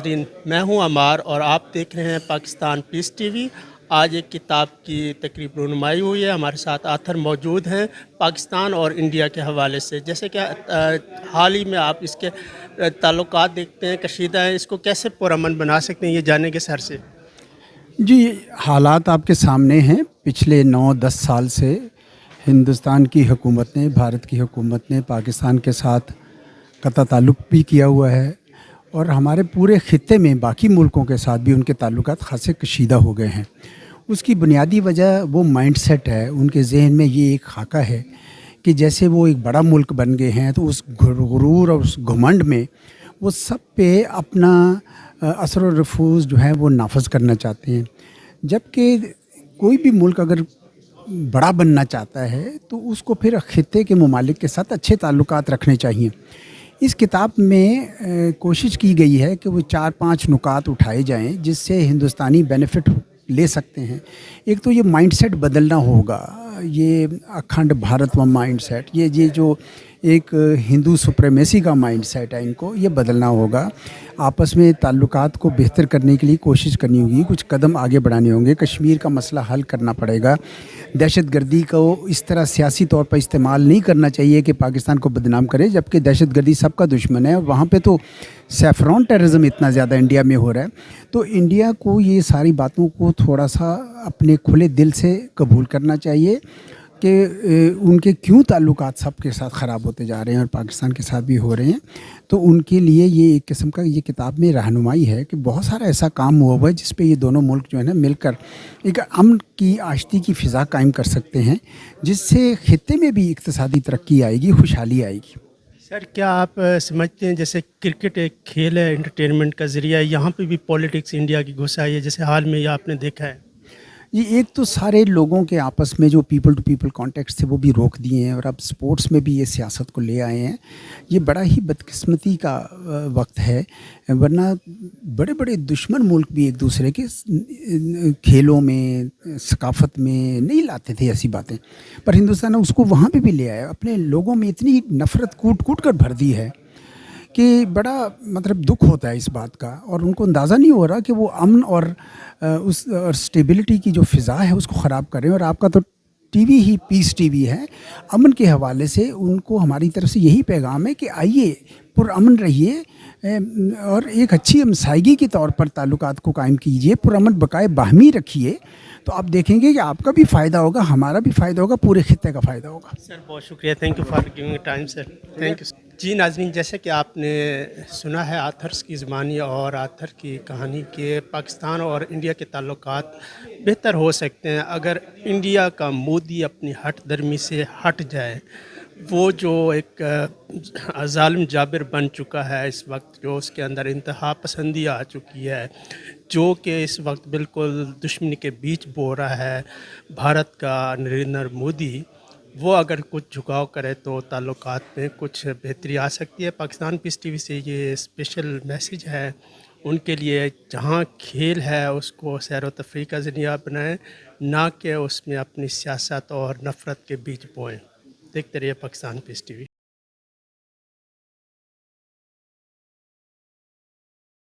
नाजरीन, मैं हूं अमार और आप देख रहे हैं पाकिस्तान पीस टीवी। आज एक किताब की तकरीब रुनुमाई हुई है। हमारे साथ आथर मौजूद हैं पाकिस्तान और इंडिया के हवाले से। जैसे कि हाल ही में आप इसके ताल्लुकात देखते हैं, कशीदा हैं, इसको कैसे पुरअमन बना सकते हैं, ये जानेंगे सर से। जी, हालात आपके सामने हैं। पिछले 9-10 साल से हिंदुस्तान की हुकूमत ने, भारत की हुकूमत ने पाकिस्तान के साथ कता ताल्लुक़ भी किया हुआ है और हमारे पूरे ख़ित्ते में बाकी मुल्कों के साथ भी उनके ताल्लुकात ख़ासे कशीदा हो गए हैं। उसकी बुनियादी वजह वो माइंडसेट है। उनके ज़हन में ये एक खाका है कि जैसे वो एक बड़ा मुल्क बन गए हैं, तो उस गुरूर और उस घमंड में वो सब पे अपना असर और नफूज़ जो है वो नाफज करना चाहते हैं। जबकि कोई भी मुल्क अगर बड़ा बनना चाहता है तो उसको फिर ख़ित्ते के ममालिक के साथ अच्छे ताल्लुकात रखने चाहिए। इस किताब में कोशिश की गई है कि वो 4-5 नुकात उठाए जाएँ जिससे हिंदुस्तानी बेनिफिट ले सकते हैं। एक तो ये माइंडसेट बदलना होगा, ये अखंड भारत व माइंडसेट, ये जो एक हिंदू सुप्रीमेसी का माइंडसेट है, इनको ये बदलना होगा। आपस में ताल्लुकात को बेहतर करने के लिए कोशिश करनी होगी, कुछ कदम आगे बढ़ाने होंगे। कश्मीर का मसला हल करना पड़ेगा। दहशतगर्दी को इस तरह सियासी तौर पर इस्तेमाल नहीं करना चाहिए कि पाकिस्तान को बदनाम करे, जबकि दहशतगर्दी सबका दुश्मन है। वहाँ पे तो सैफरॉन टेररिज्म इतना ज़्यादा इंडिया में हो रहा है। तो इंडिया को ये सारी बातों को थोड़ा सा अपने खुले दिल से कबूल करना चाहिए कि उनके क्यों ताल्लुकात सबके साथ ख़राब होते जा रहे हैं और पाकिस्तान के साथ भी हो रहे हैं। तो उनके लिए ये एक किस्म का ये किताब में रहनुमाई है कि बहुत सारा ऐसा काम हुआ हुआ है जिस पे ये दोनों मुल्क जो है ना मिलकर एक अमन की आश्ती की फ़िज़ा कायम कर सकते हैं, जिससे ख़ित्ते में भी इक़्तिसादी तरक्की आएगी, खुशहाली आएगी। सर, क्या आप समझते हैं जैसे क्रिकेट एक खेल है, एंटरटेनमेंट का ज़रिया है, यहाँ पे भी पॉलिटिक्स इंडिया की घुस आई है, जैसे हाल में ये आपने देखा है? ये एक तो सारे लोगों के आपस में जो पीपल टू पीपल कॉन्टेक्ट थे वो भी रोक दिए हैं और अब स्पोर्ट्स में भी ये सियासत को ले आए हैं। ये बड़ा ही बदकिस्मती का वक्त है, वरना बड़े बड़े दुश्मन मुल्क भी एक दूसरे के खेलों में, सकाफत में नहीं लाते थे ऐसी बातें, पर हिंदुस्तान ने उसको वहाँ पे भी ले आया। अपने लोगों में इतनी नफ़रत कूट कूट कर भर दी है कि बड़ा मतलब दुख होता है इस बात का, और उनको अंदाज़ा नहीं हो रहा कि वो अमन और उस और स्टेबिलिटी की जो फ़िज़ा है उसको ख़राब कर रहे हैं। और आपका तो टीवी ही पीस टीवी है। अमन के हवाले से उनको हमारी तरफ से यही पैगाम है कि आइए, पुरअमन रहिए और एक अच्छी हमसायगी के तौर पर ताल्लुकात को कायम कीजिए, पुरअमन बकाए बाहमी रखिए। तो आप देखेंगे कि आपका भी फ़ायदा होगा, हमारा भी फ़ायदा होगा, पूरे खित्ते का फ़ायदा होगा। सर बहुत शुक्रिया, thank you for giving time sir, thank you. जी नाज़रीन, जैसे कि आपने सुना है आथर्स की ज़बानी और आथर की कहानी के पाकिस्तान और इंडिया के ताल्लुकात बेहतर हो सकते हैं अगर इंडिया का मोदी अपनी हट दर्मी से हट जाए। वो जो एक ज़ालिम जाबिर बन चुका है इस वक्त, जो उसके अंदर इंतहा पसंदी आ चुकी है, जो कि इस वक्त बिल्कुल दुश्मनी के बीच बो रहा है भारत का नरेंद्र मोदी, वो अगर कुछ झुकाव करे तो ताल्लुकात में कुछ बेहतरी आ सकती है। पाकिस्तान पीस टीवी से ये स्पेशल मैसेज है उनके लिए, जहाँ खेल है उसको सैर व तफरीह का ज़रिया बनाएं, ना कि उसमें अपनी सियासत और नफ़रत के बीज बोएं। देखते रहिए पाकिस्तान पीस टीवी।